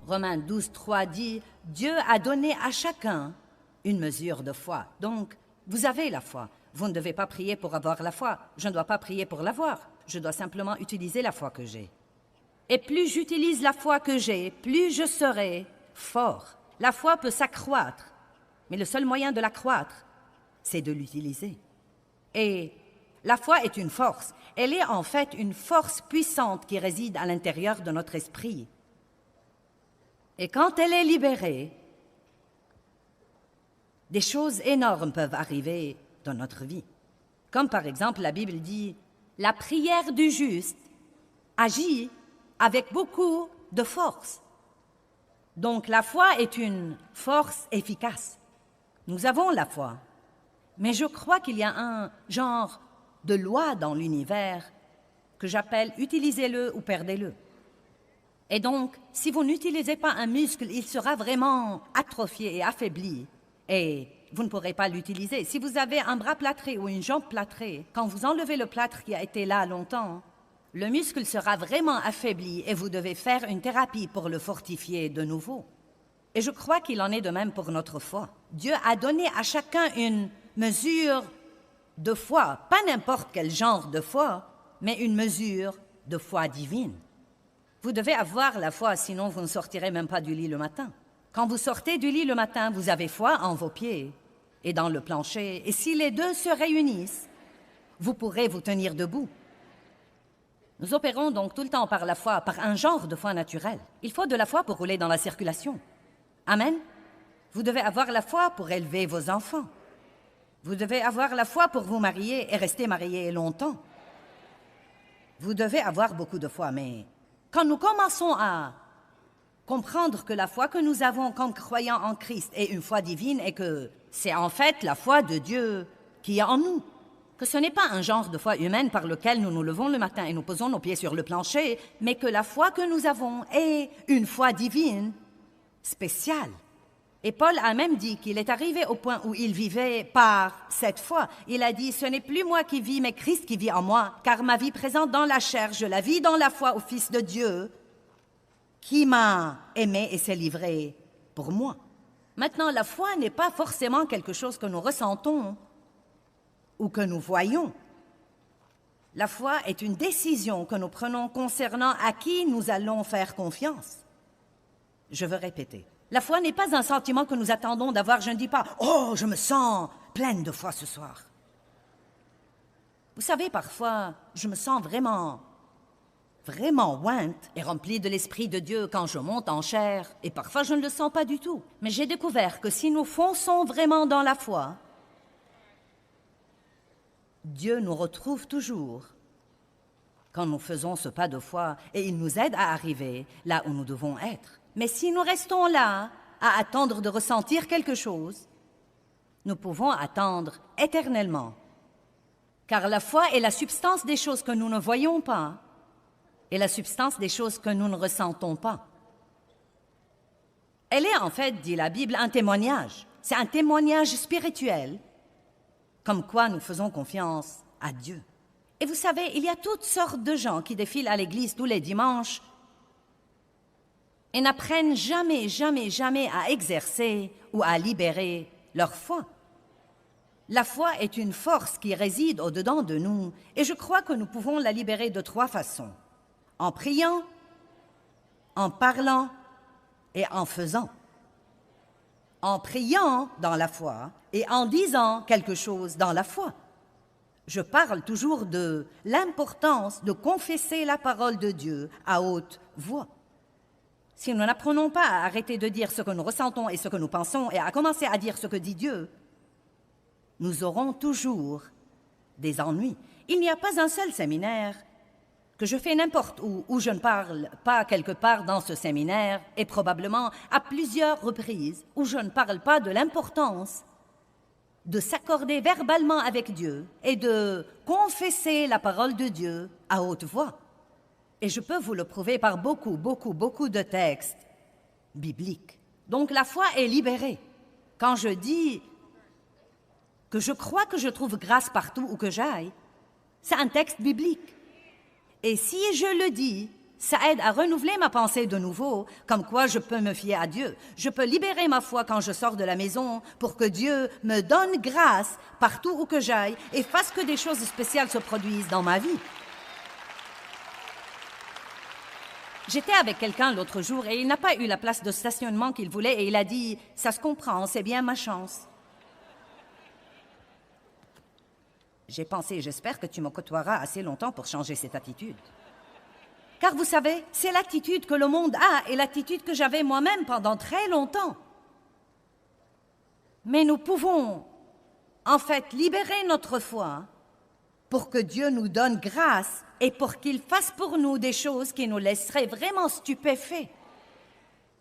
Romains 12, 3 dit « Dieu a donné à chacun une mesure de foi. » Donc, vous avez la foi. Vous ne devez pas prier pour avoir la foi. Je ne dois pas prier pour l'avoir. Je dois simplement utiliser la foi que j'ai. Et plus j'utilise la foi que j'ai, plus je serai fort. La foi peut s'accroître, mais le seul moyen de l'accroître, c'est de l'utiliser. Et la foi est une force. Elle est en fait une force puissante qui réside à l'intérieur de notre esprit. Et quand elle est libérée, des choses énormes peuvent arriver dans notre vie. Comme par exemple, la Bible dit « La prière du juste agit avec beaucoup de force. » Donc la foi est une force efficace. Nous avons la foi. Mais je crois qu'il y a un genre de loi dans l'univers que j'appelle « utilisez-le ou perdez-le ». Et donc, si vous n'utilisez pas un muscle, il sera vraiment atrophié et affaibli. Et vous ne pourrez pas l'utiliser. Si vous avez un bras plâtré ou une jambe plâtrée, quand vous enlevez le plâtre qui a été là longtemps, le muscle sera vraiment affaibli et vous devez faire une thérapie pour le fortifier de nouveau. Et je crois qu'il en est de même pour notre foi. Dieu a donné à chacun une mesure de foi, pas n'importe quel genre de foi, mais une mesure de foi divine. Vous devez avoir la foi, sinon vous ne sortirez même pas du lit le matin. Quand vous sortez du lit le matin, vous avez foi en vos pieds et dans le plancher, et si les deux se réunissent, vous pourrez vous tenir debout. Nous opérons donc tout le temps par la foi, par un genre de foi naturelle. Il faut de la foi pour rouler dans la circulation. Amen. Vous devez avoir la foi pour élever vos enfants. Vous devez avoir la foi pour vous marier et rester marié longtemps. Vous devez avoir beaucoup de foi, mais quand nous commençons à comprendre que la foi que nous avons comme croyants en Christ est une foi divine et que c'est en fait la foi de Dieu qui est en nous, que ce n'est pas un genre de foi humaine par lequel nous nous levons le matin et nous posons nos pieds sur le plancher, mais que la foi que nous avons est une foi divine spéciale. Et Paul a même dit qu'il est arrivé au point où il vivait par cette foi. Il a dit « Ce n'est plus moi qui vis, mais Christ qui vit en moi, car ma vie présente dans la chair, je la vis dans la foi au Fils de Dieu, qui m'a aimé et s'est livré pour moi. » Maintenant, la foi n'est pas forcément quelque chose que nous ressentons ou que nous voyons. La foi est une décision que nous prenons concernant à qui nous allons faire confiance. Je veux répéter. La foi n'est pas un sentiment que nous attendons d'avoir. Je ne dis pas « Oh, je me sens pleine de foi ce soir. » Vous savez, parfois, je me sens vraiment ointe et remplie de l'Esprit de Dieu quand je monte en chair, et parfois je ne le sens pas du tout. Mais j'ai découvert que si nous fonçons vraiment dans la foi, Dieu nous retrouve toujours quand nous faisons ce pas de foi et il nous aide à arriver là où nous devons être. Mais si nous restons là à attendre de ressentir quelque chose, nous pouvons attendre éternellement. Car la foi est la substance des choses que nous ne voyons pas et la substance des choses que nous ne ressentons pas. Elle est en fait, dit la Bible, un témoignage. C'est un témoignage spirituel, comme quoi nous faisons confiance à Dieu. Et vous savez, il y a toutes sortes de gens qui défilent à l'église tous les dimanches et n'apprennent jamais à exercer ou à libérer leur foi. La foi est une force qui réside au-dedans de nous et je crois que nous pouvons la libérer de 3 façons. En priant, en parlant et en faisant. En priant dans la foi et en disant quelque chose dans la foi. Je parle toujours de l'importance de confesser la parole de Dieu à haute voix. Si nous n'apprenons pas à arrêter de dire ce que nous ressentons et ce que nous pensons et à commencer à dire ce que dit Dieu, nous aurons toujours des ennuis. Il n'y a pas un seul séminaire que je fais n'importe où je ne parle pas quelque part dans ce séminaire, et probablement à plusieurs reprises, où je ne parle pas de l'importance de s'accorder verbalement avec Dieu et de confesser la parole de Dieu à haute voix. Et je peux vous le prouver par beaucoup de textes bibliques. Donc la foi est libérée. Quand je dis que je crois que je trouve grâce partout où que j'aille, c'est un texte biblique. Et si je le dis Ça aide à renouveler ma pensée de nouveau, comme quoi je peux me fier à Dieu. Je peux libérer ma foi quand je sors de la maison pour que Dieu me donne grâce partout où que j'aille et fasse que des choses spéciales se produisent dans ma vie. J'étais avec quelqu'un l'autre jour et il n'a pas eu la place de stationnement qu'il voulait et il a dit « Ça se comprend, c'est bien ma chance ». J'ai pensé « J'espère que tu me côtoieras assez longtemps pour changer cette attitude ». Car vous savez, c'est l'attitude que le monde a et l'attitude que j'avais moi-même pendant très longtemps. Mais nous pouvons, en fait, libérer notre foi pour que Dieu nous donne grâce et pour qu'il fasse pour nous des choses qui nous laisseraient vraiment stupéfaits.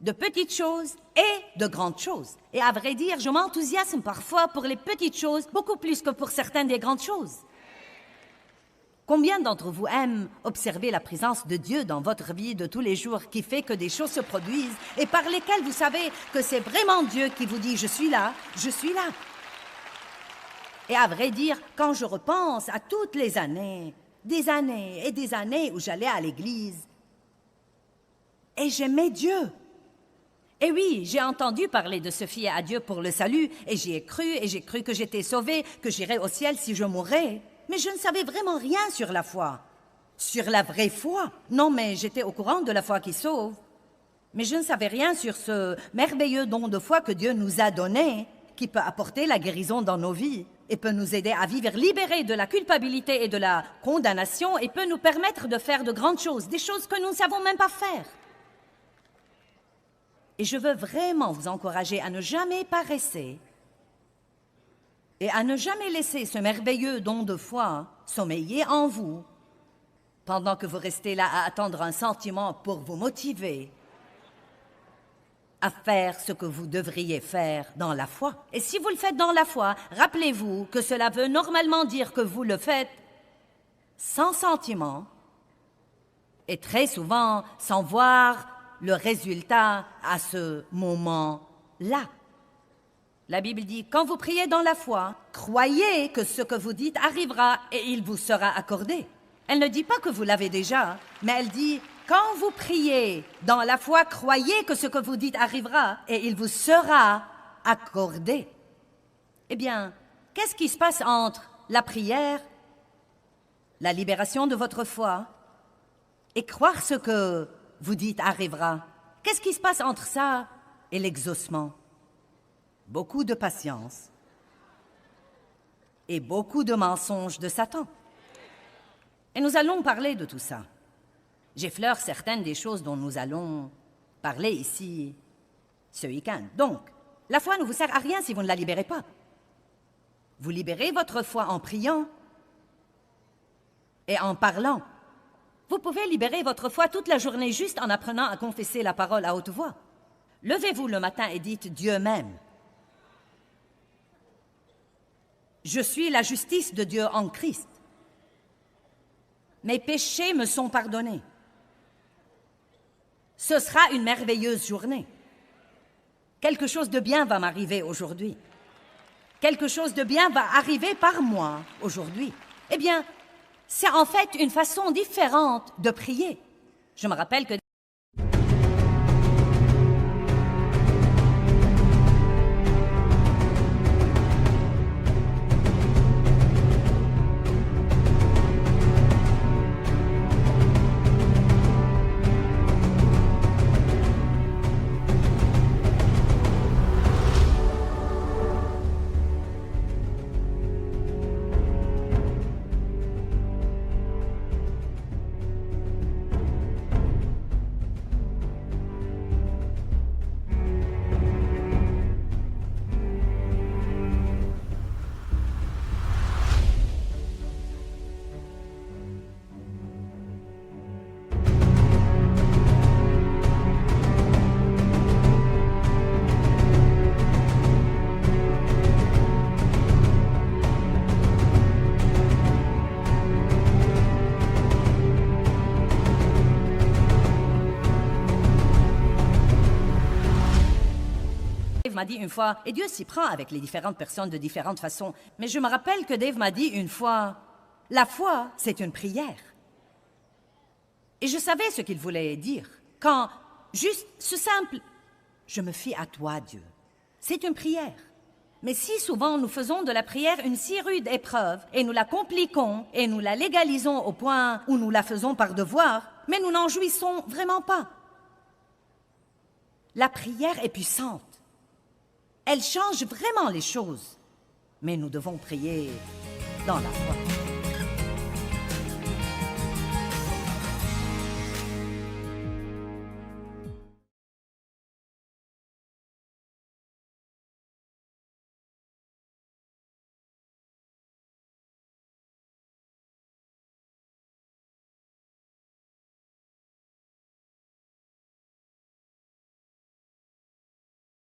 De petites choses et de grandes choses. Et à vrai dire, je m'enthousiasme parfois pour les petites choses beaucoup plus que pour certaines des grandes choses. Combien d'entre vous aiment observer la présence de Dieu dans votre vie de tous les jours qui fait que des choses se produisent et par lesquelles vous savez que c'est vraiment Dieu qui vous dit « Je suis là, je suis là ». Et à vrai dire, quand je repense à toutes les années, des années et des années où j'allais à l'église, et j'aimais Dieu. Et oui, j'ai entendu parler de se fier à Dieu pour le salut, et j'y ai cru, et j'ai cru que j'étais sauvée, que j'irais au ciel si je mourais. Mais je ne savais vraiment rien sur la foi, sur la vraie foi. Non, mais j'étais au courant de la foi qui sauve. Mais je ne savais rien sur ce merveilleux don de foi que Dieu nous a donné, qui peut apporter la guérison dans nos vies et peut nous aider à vivre libérés de la culpabilité et de la condamnation et peut nous permettre de faire de grandes choses, des choses que nous ne savons même pas faire. Et je veux vraiment vous encourager à ne jamais paresser et à ne jamais laisser ce merveilleux don de foi sommeiller en vous pendant que vous restez là à attendre un sentiment pour vous motiver à faire ce que vous devriez faire dans la foi. Et si vous le faites dans la foi, rappelez-vous que cela veut normalement dire que vous le faites sans sentiment et très souvent sans voir le résultat à ce moment-là. La Bible dit, quand vous priez dans la foi, croyez que ce que vous dites arrivera et il vous sera accordé. Elle ne dit pas que vous l'avez déjà, mais elle dit, quand vous priez dans la foi, croyez que ce que vous dites arrivera et il vous sera accordé. Eh bien, qu'est-ce qui se passe entre la prière, la libération de votre foi et croire ce que vous dites arrivera? Qu'est-ce qui se passe entre ça et l'exaucement? Beaucoup de patience et beaucoup de mensonges de Satan. Et nous allons parler de tout ça. J'effleure certaines des choses dont nous allons parler ici ce week-end. Donc, la foi ne vous sert à rien si vous ne la libérez pas. Vous libérez votre foi en priant et en parlant. Vous pouvez libérer votre foi toute la journée juste en apprenant à confesser la parole à haute voix. Levez-vous le matin et dites « Dieu m'aime ». Je suis la justice de Dieu en Christ. Mes péchés me sont pardonnés. Ce sera une merveilleuse journée. Quelque chose de bien va m'arriver aujourd'hui. Quelque chose de bien va arriver par moi aujourd'hui. Eh bien, c'est en fait une façon différente de prier. Je me rappelle que Dave m'a dit une fois, et Dieu s'y prend avec les différentes personnes de différentes façons, mais je me rappelle que Dave m'a dit une fois, la foi, c'est une prière. Et je savais ce qu'il voulait dire. Quand, juste ce simple, je me fie à toi, Dieu. C'est une prière. Mais si souvent nous faisons de la prière une si rude épreuve, et nous la compliquons, et nous la légalisons au point où nous la faisons par devoir, mais nous n'en jouissons vraiment pas. La prière est puissante. Elle change vraiment les choses. Mais nous devons prier dans la foi.